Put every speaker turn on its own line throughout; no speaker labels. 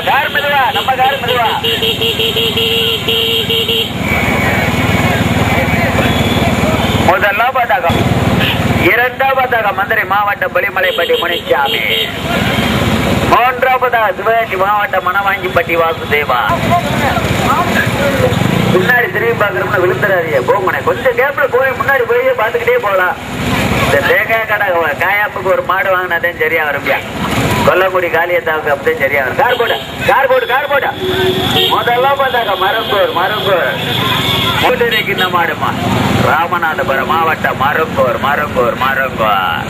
Car மெதுவா நம்ம car மெதுவா. முதலாவதாக இரண்டாவதாக மதுரை மாவட்டம் புலிமலைப்பட்டி முனிசாமி. மூன்றாவதாக சிவகங்கை மாவட்டம் மணவாங்கிப்பட்டி வாசுதேவா. முன்னாடி திரும்பி பாக்குறோம்னா விழுந்துடாதீங்க போங்கண்ணே. கொஞ்சம் கேப்ல போய் முன்னாடி போய் பாத்துக்கிட்டே போகலாம். இந்த தேங்காய் கடை காயாப்புக்கு ஒரு மாடு வாங்கினாதான் சரியா வரும்பியா. கொல்லங்குடி காலியத்தாவுக்கு அப்படியே சரியா வரும். கார் போட கார் போடு கார் போட. முதல்லாம் பார்த்தாங்க மருங்கூர் மருங்கூர் மூட்டரைக்கு இந்த மாடுமா. ராமநாதபுரம் மாவட்டம் மருங்கூர் மருங்கூர் மருங்கூர்.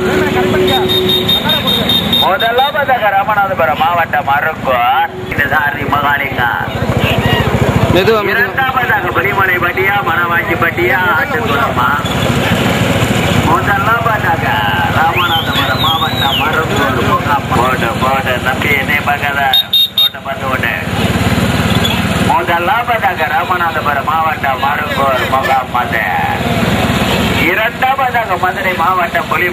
முதல்லாம் பார்த்தாங்க ராமநாதபுரம் மாவட்டம் மருங்கூர். இந்த சாரி மகாலிங்கா. இரண்டாவதாக புலிமலை பட்டியா மணவாஞ்சி பட்டியா ஆட்டுக்குளமா. முதல்லாம் பார்த்தாங்க ராமநாதபுரம் மாவட்டம் மருங்கூர். போட்டு போட்டு தம்பி என்னை பார்க்காத போட்டு பார்த்து ஓட்டு. முதல்லாம் பார்த்தாங்க ராமநாதபுரம் மாவட்டம் மருங்கூர் முகாமது. இரண்டாவதாக மதுரை மாவட்டம் புலி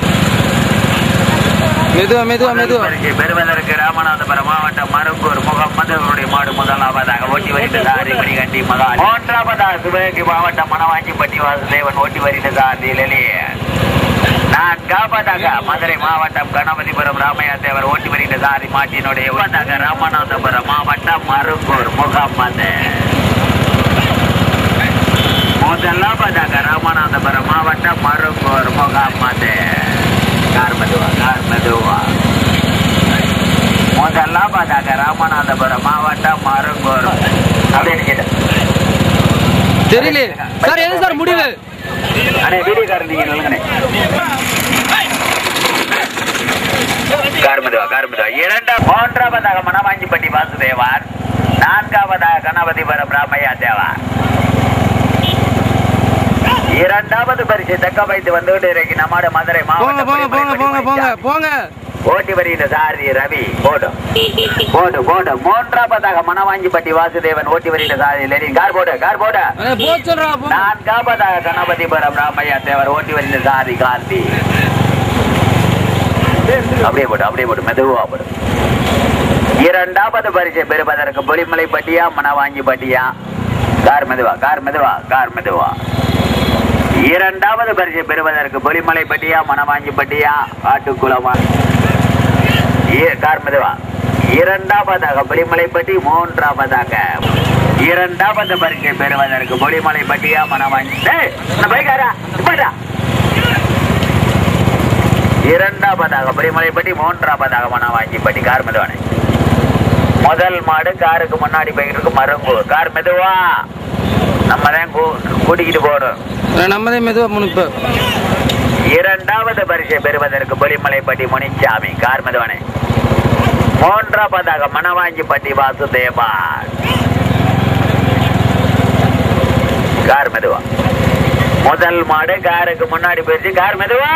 பெறுவதற்கு ராமநாதபுரம் மாவட்டம் மருங்கூர் முகம்மது மாடு முதலாவதாக ஓட்டி வருகிறது சாரி கட்டி மகான். மூன்றாவதாக சிவகங்கை மாவட்டம் மணவாஞ்சிப்பட்டி வாசுதேவன் ஓட்டி வருகிறது சாரி லலிய. நான்காவதாக மதுரை மாவட்டம் கணபதிபுரம் ராமையா தேவர் ஓட்டி வருகிற சாரி மாட்டினுடைய ராமநாதபுரம் மாவட்டம் மருங்கூர் முகம்மது. முதலாவதாக ராமநாதபுரம் மாவட்டம் மருங்கூர் முகம்மது. கார் மெதுவா கார் மெதுவா. முதலாவதாக ராமநாதபுரம் மாவட்டம் மருங்கூர். அப்படின்னு
தெரியல சார். எது சார் முடிவு?
அண்ணே வீடியோ காரந்தீங்க நல்லங்கண்ணே. கார் மெதுவா கார் மெதுவா. மூன்றாவதாக மணவாஞ்சிப்பட்டி வாசுதேவார். நான்காவதாக கணபதிபுரம் ராமையா தேவார். இரண்டாவது பரிசு தக்க வைத்து வந்துவிட்டு இருக்கு நம்மாடு மதுரை மாவட்டம் ஓட்டி வருகிற சாரதி ரவி. போடு போடு போடு. மூன்றாவதாக மணவாஞ்சிப்பட்டி வாசுதேவன் ஓட்டி வருகிற சாரதி லெனின். கார் போடு கார் போடு. நான்காவதாக கணபதிபுரம் ராமையா தேவர் ஓட்டி வருகிற சாரதி கார்த்தி. அப்படியே போடு அப்படியே போடு மெதுவா போடு. இரண்டாவது பரிசை பெறுவதற்கு புலிமலை பட்டியா மணவாஞ்சி பட்டியா. கார் மெதுவா கார் மெதுவா கார் மெதுவா. இரண்டாவது பரிசை பெறுவதற்கு புலிமலை பட்டியா மணவாஞ்சி பட்டியா ஆட்டுக்குளமா. கார் மெதுவா. இரண்டாவதாக புலிமலை பட்டி. மூன்றாவதாக இரண்டாவது பரிசை பெறுவதற்கு புலிமலை பட்டியா மணவாஞ்சி. இரண்டாவதாக புலிமலைப்பட்டி. மூன்றாவதாக மணவாஞ்சிப்பட்டி. கார் மெதுவானே. முதல் மாடு காருக்கு முன்னாடி போயிட்டு இருக்கு மருங்கூர். கார் மெதுவா. நம்ம தான் கூட்டிக்கிட்டு போறோம்.
நம்மதே மெதுவா முனிப்பு.
இரண்டாவது பரிசை பெறுவதற்கு புலிமலைப்பட்டி முனிச்சாமி. கார் மெதுவானே. மூன்றாவதாக மணவாஞ்சிப்பட்டி வாசுதேவா. கார் மெதுவா. முதல் மாடு காருக்கு முன்னாடி போயிடுச்சு. கார் மெதுவா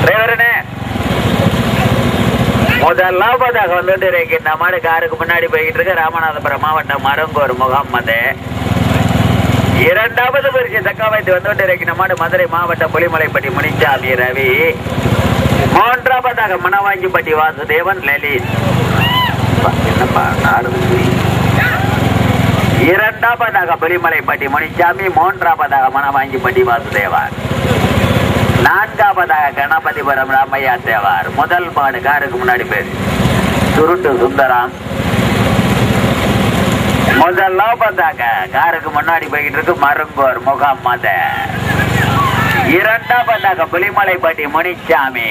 டிரைவரனே. முதலாவதாக வந்துட்டு இருக்கு இந்த மாடு காருக்கு முன்னாடி போய்கிட்டு இருக்கு ராமநாதபுரம் மாவட்டம் மருங்கூர் முகம்மது. இரண்டாவது பரிசு தக்க வைத்து வந்துட்டு இருக்கு இந்த மாடு மதுரை மாவட்டம் புலிமலைப்பட்டி முனிச்சாமி ரவி. மூன்றாவதாக மணவாஞ்சிப்பட்டி வாசுதேவன் லலித். இரண்டாவதாக புலிமலைப்பட்டி முனிச்சாமி. மூன்றாவதாக மணவாஞ்சிப்பட்டி வாசுதேவன். நான்காவதாக கணபதிபுரம் ராமையா தேவார். முதல் மாடு காருக்கு முன்னாடி பேர் சுருட்டு சுந்தரம். முதலாவதாக காருக்கு முன்னாடி போய்கிட்டு இருக்கு மருங்கூர் முகம்மது. இரண்டாவதாக புலிமலைப்பட்டி முனிச்சாமி.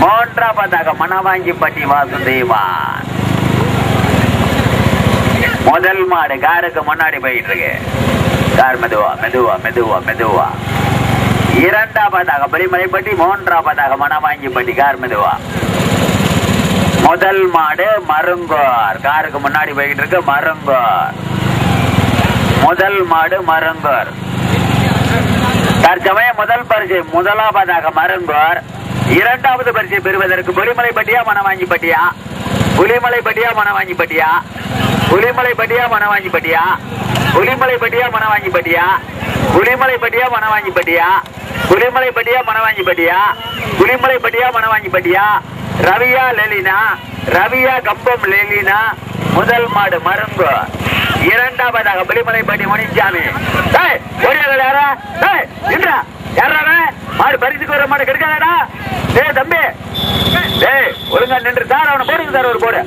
மூன்றாவதாக மணவாஞ்சிப்பட்டி வாசுதேவான். முதல் மாடு காருக்கு முன்னாடி போயிட்டு இருக்கு. கார் மெதுவா மெதுவா மெதுவா மெதுவா. இரண்டாவதாக புலிமலைப்பட்டி. மூன்றாவதாக மணவாஞ்சிப்பட்டி. கார் மெதுவா. முதல் மாடு மருங்கூர் காருக்கு முன்னாடி போய்கிட்டு இருக்கு மருங்கூர். முதல் மாடு மருங்கூர். தற்சமயம் முதல் பரிசு முதலாவதாக மருங்கூர். இரண்டாவது பரிசை பெறுவதற்கு புலிமலைப்பட்டியா மணவாஞ்சிப்பட்டியா. புலிமலைப்பட்டியா மணவாஞ்சிப்பட்டியா. புலிமலைப்பட்டியா மணவாஞ்சிப்பட்டியா. புலிமலைப்பட்டியா மணவாஞ்சிப்பட்டியா. புலிமலைப்பட்டியா மணவாஞ்சிப்பட்டியா. புலிமலைப்பட்டியா மணவாஞ்சிப்பட்டியா. புலிமலைப்பட்டியா மணவாஞ்சிப்பட்டியா. ரவியா லலினா. ரவியா கம்பம் லேலினா முதல் மாடு மருங்கு. இரண்டாவதாக வெளிமலைப்பட்டி மணிச்சாமி. யாரா மாடு பரிசுக்கு வர மாடு கெடுக்காதடா. தம்பி ஒழுங்கா நின்று சார் அவனை போடுங்க சார் ஒரு போடு.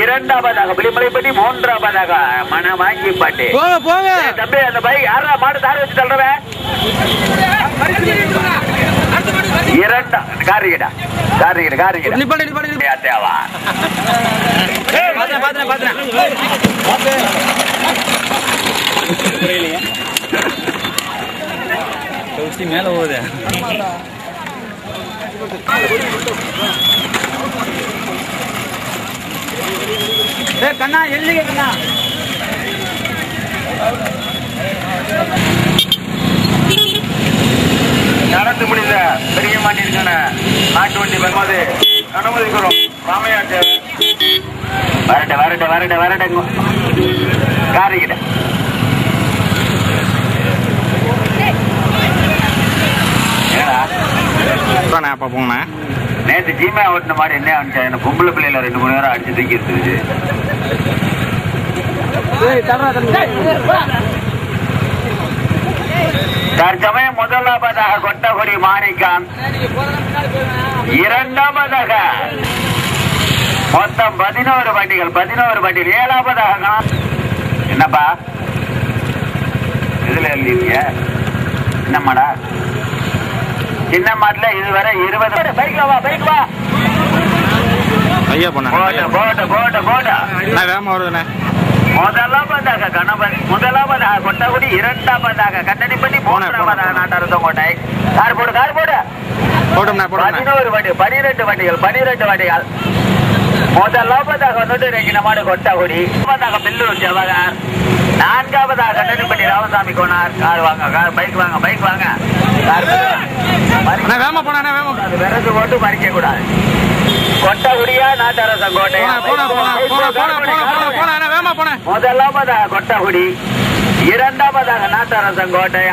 இரண்டாவதாக வெளிமலைப்பட்டி. மூன்றாவதாக மன வாங்கி பாட்டி. தம்பி அந்த பைக் யாரா மாடு சார் வச்சு தள்ளுறவன் காரிக்கிட்ட தேவா
மேல போகுது. கண்ணா எழுதிக்க கண்ணா.
நடந்து முடிந்த பெரிய மாட்டிற்கான நாட்டு வண்டி வரும்போது அனுமதிக்கிறோம். ராமையாட்டு வரட்ட வரட்ட வரட்ட வரட்ட காரிக்கிட்ட
போங்கண்ணா.
நேற்று ஜீமா ஓட்டின மாடு என்ன வந்துச்சு? பொம்பளை பிள்ளைல 2-3 நேரம் அடிச்சு தூக்கி இருக்குது. தற்சமயம் முதலாவதாக கொட்டகுடி மாணிக்கம். இரண்டாவதாக மொத்தம் 11 வண்டிகள். 11 வண்டிகள். ஏழாவதாக என்னப்பா இதுல எழுதிங்க என்னம்மாடா? சின்ன மாட்டுல இதுவரை 20 பைக் வா பைக் வா
ஐயா போன
போட்ட போட்ட போட்ட
வேகமா வருதுண்ணே.
முதலாவதாக கணபதி. முதலாவதாக கொட்டகுடி. இரண்டாவதாக கட்டடிப்பட்டி. மூன்றாவதாக நாட்டாரத்தோட்டை. கார் போடு கார் போடு. 11 வண்டி. 12 வண்டிகள். 12 வண்டிகள். முதலாவதாக வந்துட்டு மாடு கொட்டகுடி. பில்லூர் ஜவஹர். நான்காவதாக கட்டடிப்பட்டி ராமசாமி கோனார். கார் வாங்க கார் பைக் வாங்க பைக் வாங்க. கார்
வேகமா போனா
விறகு போட்டு மறிக்க கூடாது. கொட்டகுடியா நாட்டரசம் கோட்டை. முதலாவதாக கொட்டகுடி. இரண்டாவதாக நாட்டரசம் கோட்டை.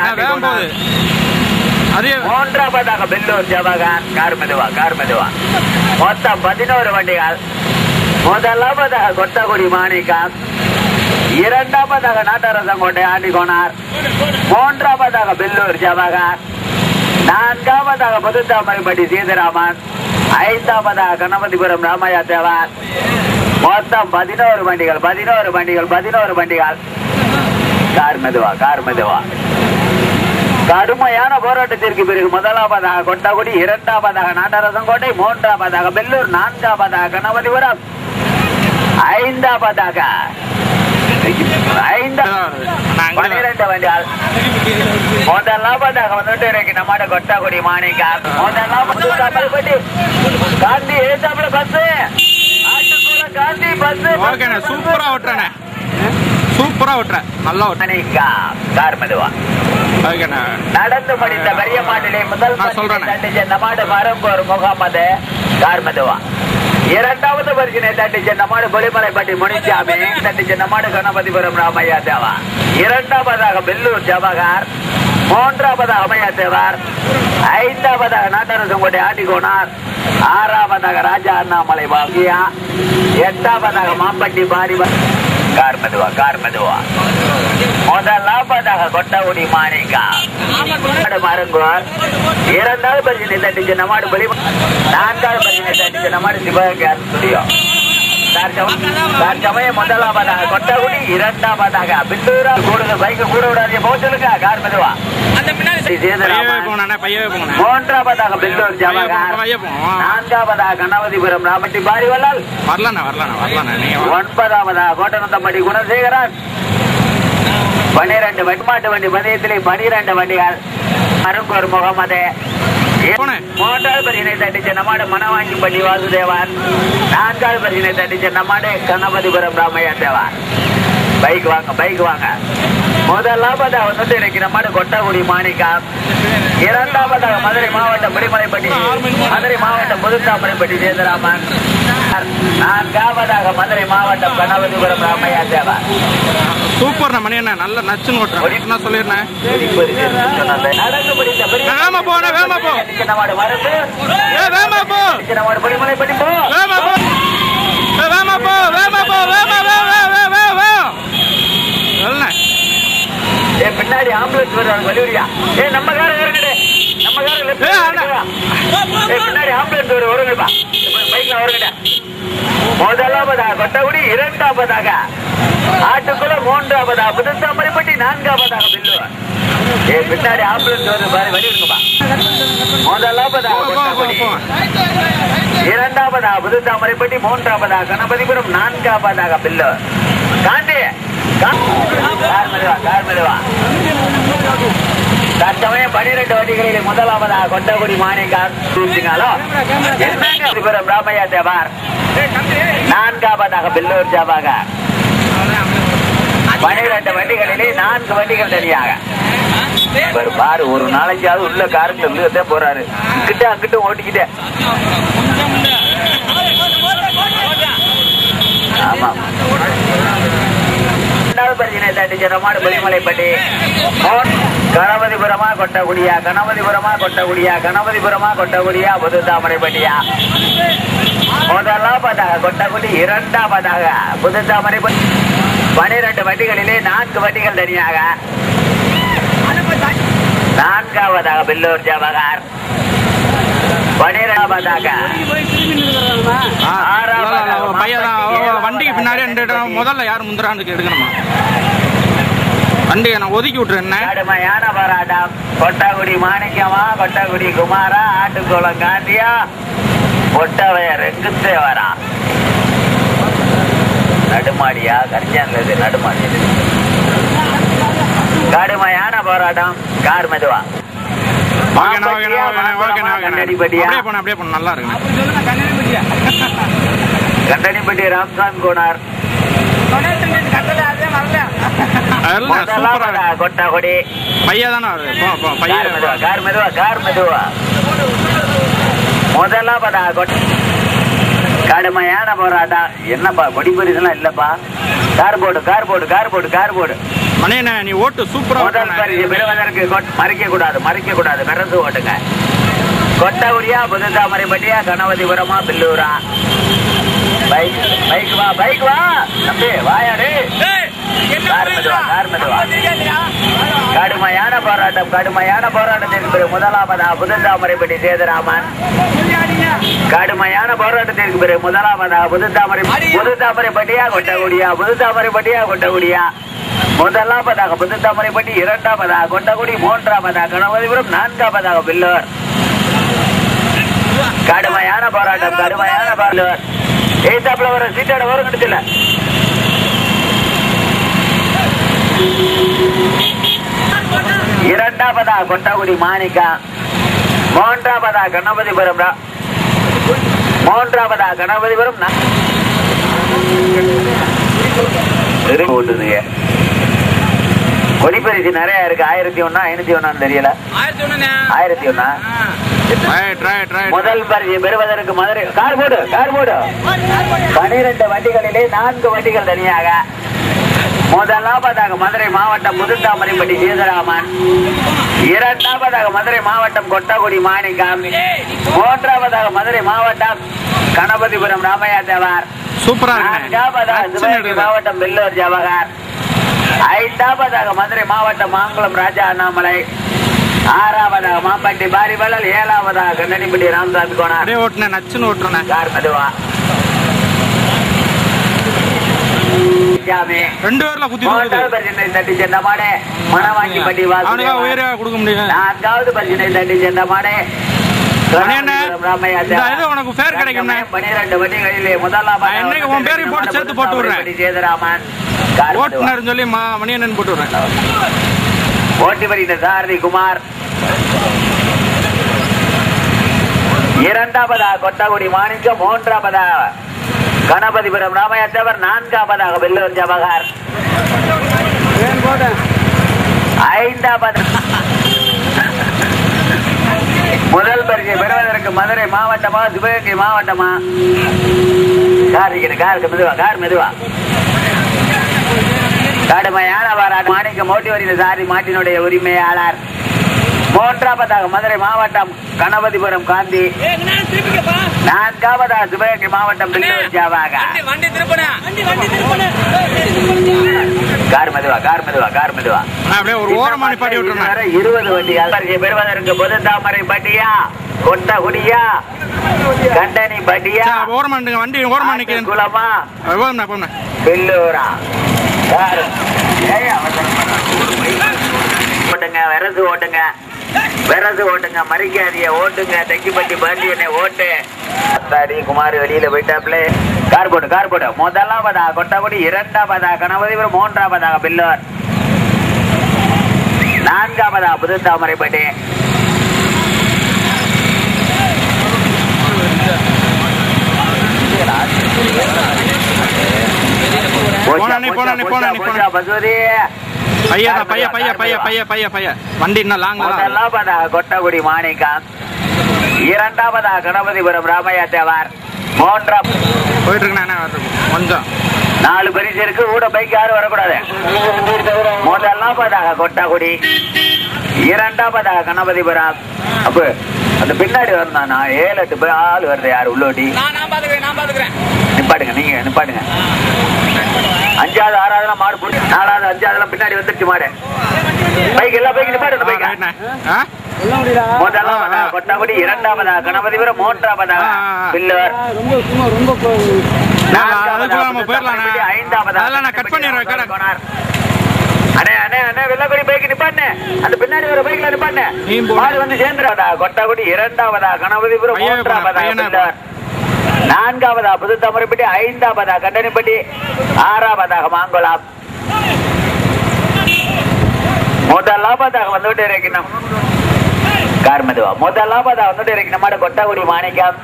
மூன்றாவதாக பில்லூர் ஜவஹர். கார் மெதுவா கார் மெதுவா. மொத்தம் 11 வண்டிகள். முதலாவதாக கொட்டகுடி மாணிக்கம். இரண்டாவதாக நாட்டரசம் கோட்டை ஆண்டிகோனார். மூன்றாவதாக பில்லூர் ஜவஹர். நான்காவதாக புதுத்தாமரைப்பட்டி சீதராமன். ஐந்தாவதாக கணபதிபுரம் ராமையா தேவர். மொத்தம் 11 வண்டிகள். 11 வண்டிகள். 11 வண்டிகள். கார் மெதுவா கார் மெதுவா. கடுமையான போராட்டத்திற்கு பிறகு முதலாவதாக கொட்டகுடி. இரண்டாவதாக நாட்டரசங்கோட்டை. மூன்றாவதாக பெல்லூர். நான்காவதாக கணபதிபுரம். ஐந்தாவதாக 12 வண்டிகள். முதலாவதாக வந்துட்டு நம்மட கொட்டகுடி மாணிக்கம். முதலாவது காந்தி ஏத்தாப்புல பஸ். ஆட்டுக்குள்ள காந்தி பஸ்.
சூப்பரா ஓட்டுறேன். சூப்பரா ஓட்டுறேன். நல்லா ஓட்டுறேன்.
கார் மெதுவா. நடந்து முடிந்த பெரிய மாட்டிலே முதல் தட்டிச்ச மாடு மரம்பூர் முகமது. கார் மெதுவா. இரண்டாவது பரிசினை தட்டிச்ச மாடு பொலிமலைப்பட்டி முனிச்சாமி. தட்டிச்ச மாடு கணபதிபுரம் ராமையா தேவா. இரண்டாவதாக பெல்லூர் ஜவஹர். மூன்றாவதாக அமையா தேவர். ஐந்தாவதாக நாட்டரசங்கோட்டை ஆண்டிகோனார். ஆறாவதாக ராஜா அண்ணாமலை பாக்கியா. எட்டாவதாக மாம்பட்டி பாரிவா. கார் மெதுவா கார் மெதுவா. முதலாவதாக கொட்டகுடி மாணிக்கம். மருங்கூர். இரண்டாவது பரிசினை தட்டிச்ச மாடு பொலி. நான்காவது பரிசினை தட்டிச்ச மாடு சிவகங்கை ஸ்டுடியோ. தற்சமயம் முதலாவதாக கொட்டகுடி. இரண்டாவதாக பில்லூரா. கூடுதல் பைக்கு கூட விடாதீங்க போக சொல்லுங்க. கார் மெதுவா. மூன்றாவதாக பில்லூர் ஜவஹர். நான்காவதாக கணபதிபுரம் ராமட்டி பாரிவல்லால். ஒன்பதாவதாக கோட்டநத்தம்பட்டி குணசேகரன். 12 வெட்மாட்டு வண்டி பந்தயத்திலே 12 வண்டிகள். மருங்கூர் முகமது. மூன்றாவது பரிசினை தட்டிச்ச மாடு மனவாங்கிப்பட்டி வாசுதேவன். நான்காவது பரிசினை தட்டிச்ச மாடு கணபதிபுரம் ராமையா தேவர். பைக் வாங்க பைக் வாங்க. முதலாவதாக வந்துட்டு இருக்கிற மாடு கொட்டகுடி மாணிக்கம். இரண்டாவதாக மதுரை மாவட்டம் வெளிமலைப்பட்டி. மதுரை மாவட்டம் புதுத்தாமரைப்பட்டி சேதராமன். நான்காவதாக மதுரை மாவட்டம் கணபதிபுரம் ராமையா தேவர்.
சூப்பர் மணி என்ன நல்ல நச்சுன்னு ஓட்டுறேன் சொல்லிடுறேன்.
நடந்து முடிந்த
வேகமா போ
மாடு மருந்து.
வேகமா போ
வெளிமலைப்பட்டி போ. முடியா நம்ம கார வருங்கடே நம்ம கார பின்னாடி ஆம்புலன்ஸ் வருங்கப்பா பைக்ல வருங்கடா முதலாவதாக கொட்டகுடி இரண்டாவதாக ஆட்டுக்குள்ள மூன்றாவதாக புதுத்தாமரைப்பட்டி நான்காவதாக பில்லூர் பின்னாடி ஆம்புலன்ஸ் வருது பாரு வழி இருக்குப்பா முதலாவதாக கொட்டகுடி இரண்டாவதாக புதுத்தாமரைப்பட்டி மூன்றாவதாக கணபதிபுரம் நான்காவதாக பில்லூர் காண்டி கார் மெதுவா தற்சமயம் 12 வண்டிகளில் முதலாவதாக கொட்டகுடி மாணிக்கார் ராமையா தேவார் நான்காவதாக பில்லூர் ஜாபாக 12 வண்டிகளிலே 4 வண்டிகள் தனியாக பாரு ஒரு நாளைக்காவது உள்ள காருக்குள்ள உள்ளதே போறாரு கிட்ட அங்கிட்ட ஓட்டிக்கிட்டே ஆமா பிரச்சனை தட்டி ஜனமாடு பலிமலைப்பட்டி கணபதிபுரமா கொட்டகுடியா கணபதிபுரமா கொட்டகுடியா கணபதிபுரமா கொட்டகுடியா புதுத்தாமரைப்பட்டியா முதலாவதாக கொட்டகுடி இரண்டாவதாக புதுத்தாமரைப்பட்டி 12 வண்டிகளிலே 4 வண்டிகள் தனியாக நான்காவதாக பில்லூர் ஜவஹர் 12ஆவதாக
வண்டிக்கு பின்னாடி முதல்ல யார் முந்துறான்னு எடுக்கணுமா வண்டியை நான் ஒதுக்கி விட்டுறேன்
கடுமையான போராட்டம் கொட்டகுடி மாணிக்கமா கொட்டகுடி குமாரா ஆட்டுக்குளம் காந்தியா ஒட்டவைய ரெங்குத்தே வரா நடுமாடியா கரிஞ்சான்ல நடுமாடி கடுமையான போராட்டம் கார் மெதுவா
நல்லா இருக்கு
கண்டனிப்பட்டி ராம்சாமி கோனார் கொட்டகுடி கார் மெதுவா முதலாவதா கடுமையான போராட்டம் என்னப்பா கொடி பரிசுலாம் இல்லப்பா கார் போடு
மணியண்ணே நீ ஓட்டு சூப்பரா
முதல் பரிசு பெறுவதற்கு மறைக்க கூடாது கறந்து ஓட்டுங்க கொட்டகுடியா புதுத்தாமரைப்பட்டியா கணபதிபுரமா பில்லூரா பைக் வா தம்பி வாயாடு கார் மெதுவா கடுமையான போராட்டத்திற்கு முதலாவதா புதுத்தாமரைப்பட்டி சேதுராமன் கடுமையான போராட்டத்திற்கு பிறகு முதலாவதாக புதுத்தாமரைப்பட்டியா கொட்டகுடியா முதலாவதாக புதுத்தாமரைப்பட்டி இரண்டாவதாக கொட்டகுடி மூன்றாவதாக கணபதிபுரம் நான்காவதாக பில்லூர் கடுமையான போராட்டம் ஏத்தாப்புல வர சீட்டோட வரும் கிடைச்சல இரண்டாவதாக கொட்டகுடி மாணிக்கா மூன்றாவதாக கணபதிபுரம் ஓட்டுதுங்க கொடிப்பரிசு நிறைய இருக்கு 1001 501 தெரியல 1001 முதல் பரிசு பெறுவதற்கு மதுரை கார் போடு 12 வண்டிகளிலே 4 வண்டிகள் தனியாக முதலாவதாக மதுரை மாவட்டம் புதுத்தாமரைப்பட்டி சேதுராமன் இரண்டாவதாக மதுரை மாவட்டம் கொட்டகுடி மாணிக்கம் மூன்றாவதாக மதுரை மாவட்டம் கணபதிபுரம் ராமையா தேவார் நான்காவதாக மாவட்டம் பில்லூர் ஜவஹர் ஐந்தாவதாக மதுரை மாவட்டம் மாங்குளம் ராஜா அண்ணாமலை ஆறாவதாக மாம்பட்டி பாரிவளல் ஏழாவதாக கண்ணனிப்பட்டி ராமசாமி கோனார் கார் மெதுவா தட்டி சென்ற மாடே மணவாங்கிப்பட்டி நான்காவது பரிசினை தட்டி சென்ற மாடே 12 வண்டிகளிலே முதலாவது சேதுராமன்
சொல்லி மணியண்ணன் போட்டு விடுறேன்
ஓட்டி வருகிற சாரதி குமார் இரண்டாவதாக கொட்டகுடி மாணிக்கம் மூன்றாவதாக கணபதிபுரம் ராமையா தேவர் நான்காவதாக பில்லூர் ஜவஹர் ஐந்தாவது முதல் பரிசை பெறுவதற்கு மதுரை மாவட்டமா சிவகங்கை மாவட்டமா கார் மெதுவா கடுமையான போராட்டம் மாணிக்கம் ஓட்டி வருகிற சாரி மாட்டினுடைய உரிமையாளர் மூன்றாவதாக மதுரை மாவட்டம் கணபதிபுரம் காந்தி நான்காவதாக சிவகங்கை மாவட்டம் பில்லூர் ஜாவாக கார் மெதுவா
நான் அப்படியே ஒரு ஓரமா நிப்பாட்டி விட்டுறேன்.
20 வண்டி பெறுவதற்கு புதுத்தாமரை பட்டியா கொட்டகுடியா கண்டனி பட்டியா
ஓரமா வண்டி ஓரமா நிக்கிறேன்.
குளமா
போன
பில்லூரா ஓட்டுங்க விரசு ஓட்டுங்க மறிக்காதிய ஓட்டுங்க தெக்கிப்பட்டி பாண்டியனை ஓட்டு. குமார் வெளியில போயிட்டாப்ல. கார் போட்டு முதலாவதா கொட்டகுடி, இரண்டாவதா கணபதிபுரம், மூன்றாவதாக பில்லூர், நான்காவதா புதுத்தாமரைப்பட்டி, கொட்டகுடி மாணிக்கம், இரண்டாவதா கணபதிபுரம் ராமையா தேவார், மூன்றாம்
போயிட்டு இருக்கு கொஞ்சம்
4 பரிசு இருக்கு. கூட பைக் யாரும் வரக்கூடாது. முதலாவதாக கொட்டகுடி, இரண்டாவதாக கணபதிபுரம். அப்ப அந்த பின்னாடி வரணும். 7-8 ஆள் வருது. யாரு உள்ளோட்டி நிப்பாட்டுங்க. நீங்க நிப்பாட்டுங்க. 5வது 6வது மாடு பிடிச்சி 4வது 5வது பின்னாடி வந்துருச்சு மாடு. பைக் எல்லா பைக் நிப்பாட்டு. பைக் முதலாவதா கொட்டகுடி, இரண்டாவதா கணபதிபுரம், மூன்றாவதா பில்லூர், வெள்ளக்குடி பைக் நிப்பாட்டு. அந்த பின்னாடி வர பைக்ல நிப்பாட்டு. மாடு வந்து சேர்ந்துடாதா. கொட்டகுடி, இரண்டாவதா கணபதிபுரம், மூன்றாவதா பில்லூர், நான்காவதா புதுத்தாமரைப்பட்டி, 5வதா கண்டனிப்பட்டி, 6வதாக மாங்குளம். முதலாவதாக வந்துட்டு இருக்கணும். கார் மெதுவா. முதலாவதா வந்துட்டு இருக்கணும் மாடு கொட்டகுடி மாணிக்கம்,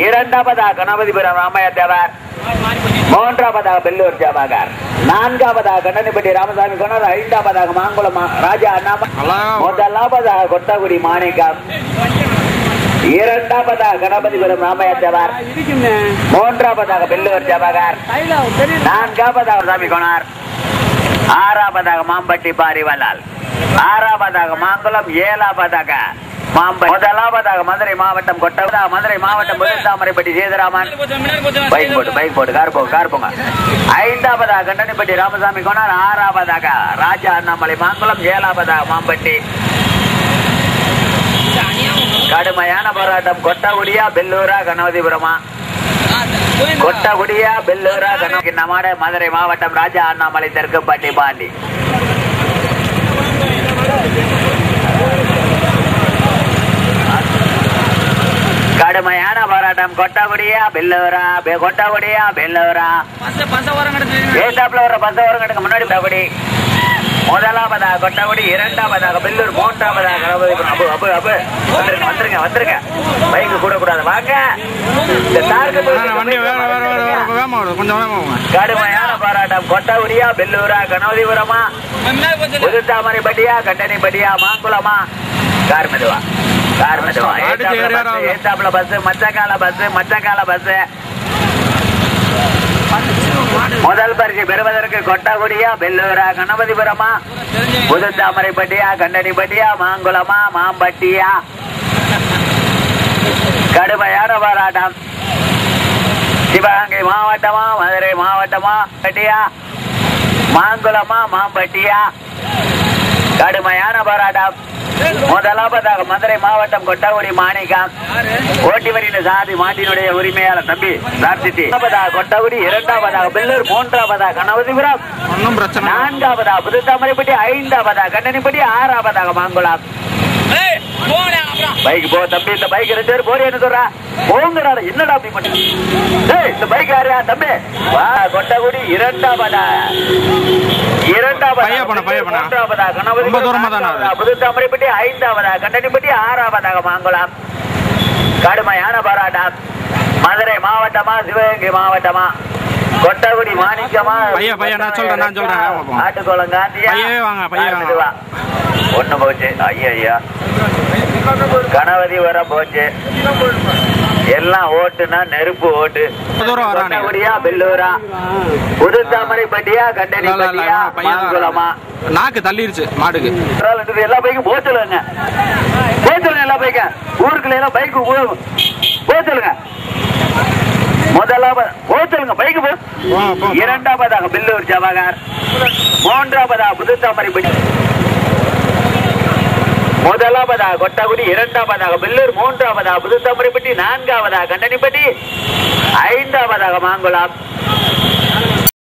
இரண்டாவதா கணபதிபுரம் ராமையா தேவர், மூன்றாவதாக பெல்லூர் ஜாபாகர், நான்காவதாக கண்டனிப்பட்டி ராமசாமி கொண்டார், 5வதாக மாங்குளம் ராஜா அண்ணாமலை, முதலாவதாக கொட்டகுடி மாணிக்கம், இரண்டாவதாக கணபதிபுரம் ராமையா தேவர், மூன்றாவதாக பெல்லூர் ஜாபாகர், நான்காவதாக சாமி கொண்டார், 6வதாக மாம்பட்டி பாரிவலால், 6வதாக மாங்குளம், 7வதாக மாம்பட்டி, முதலாவதாக மதுரை மாவட்டம் கொட்டகுடி, மதுரை மாவட்டம் புதுத்தாமரைப்பட்டி சேதுராமன். பைக் போட்டு கார் போங்க. 5வதாக கண்டனிப்பட்டி ராமசாமி கோனார், 6வதாக ராஜா அண்ணாமலை மாங்குளம், 7வதாக மாம்பட்டி. கடுமையான போராட்டம். கொட்டகுடியா பெல்லூரா கணபதிபுரமா? கொட்டகுடியா பெல்லூரா கணபதி நம்மாட மதுரை மாவட்டம் ராஜா அண்ணாமலை தெற்குப்பட்டி பாண்டி. கடுமையான போராட்டம். கொட்டகுடியா பெல்லூரா? கொட்டகுடியா பெல்லூரா? ஏத்தாப்புல வர பஸ் ஓரங்கட்டுக்கு முன்னாடி கொட்டகுடி. முதலாவதாக கொட்டகுடி, இரண்டாவதாக பெல்லூர், மூன்றாவதாக கணபதிபுரம். வந்துருங்க. பைக்கு கூட கூடாது. வாங்க. கடுமையான போராட்டம். கொட்டகுடியா பெல்லூரா கணபதிபுரமா? புதுத்தாமரைப்பட்டியா கண்டனிப்பட்டியா மாங்குளமா? கார் மெதுவா. ஏத்தாப்புல பஸ், மச்சக்கால பஸ். முதல் பரிசு பெறுவதற்கு கொட்டகுடியா பெல்லூரா கணபதிபுரமா? புதுத்தாமரைப்பட்டியா கண்டனிப்பட்டியா மாங்குளமா மாம்பட்டியா? கடுமையான போராட்டம். சிவகங்கை மாவட்டமா மதுரை மாவட்டமா பட்டியா மாங்குளமா மாம்பட்டியா? கடுமையான போராட்டம். முதலாவதாக மதுரை மாவட்டம் கொட்டகுடி மாணிக்கம், ஓட்டிவரின் சாதி மாட்டினுடைய உரிமையாளர் தம்பி பிரார்த்தித்தி. கொட்டகுடி, இரண்டாவதாக பெல்லூர், மூன்றாவதாக கணபதிபுரம், நான்காவதாக புதுத்தாமரைப்பட்டி, 5வதாக கண்டனிப்பட்டி, 6வதாக மாங்குளம். பைக் போ தம்பி. இந்த பைக் 2 பேர் போடி என்ன சொல்றா? போங்கடா. என்னடா அப்படி பண்ணி இந்த பைக் யாரா தம்பி? கொட்டகுடி, இரண்டாவதா புதுத்தாமரைப்பட்டி, 5வதாக கண்டனிப்பட்டி, 6வதாக மாங்குளம். கடுமையான போராட்டம். மதுரை மாவட்டமா சிவகங்கை மாவட்டமா? கொட்டகுடி மாணிக்கமா? ஆட்டுக்குளம் காந்தியா? ஒண்ணு போச்சு. ஐயா கணபதி வர போச்சு. எல்லாம் ஓட்டுனா நெருப்பு ஓட்டு. கொட்டகுடியா பெல்லூரா? புதுத்தாமரைப்பட்டியா கண்டனிப்பட்டியா மாங்குளமா?
நாக்கு தள்ளிருச்சு மாடுக்கு.
எல்லா பைக்கும் போச்சுலுங்க. எல்லா பைக்கும் ஊருக்குள்ள எல்லாம் பைக்கு போச்சுலுங்க. முதலாவது ஓச்சலுங்க பைக்கு போ. இரண்டாவதாக பில்லூர் ஜவஹர், மூன்றாவதாக புதுத்தாமரைப்பட்டி, முதலாவதாக கொட்டகுடி, இரண்டாவதாக பில்லூர், மூன்றாவதாக புதுத்தாமரைப்பட்டி, நான்காவதாக கண்டனிப்பட்டி, ஐந்தாவதாக மாங்குளம்,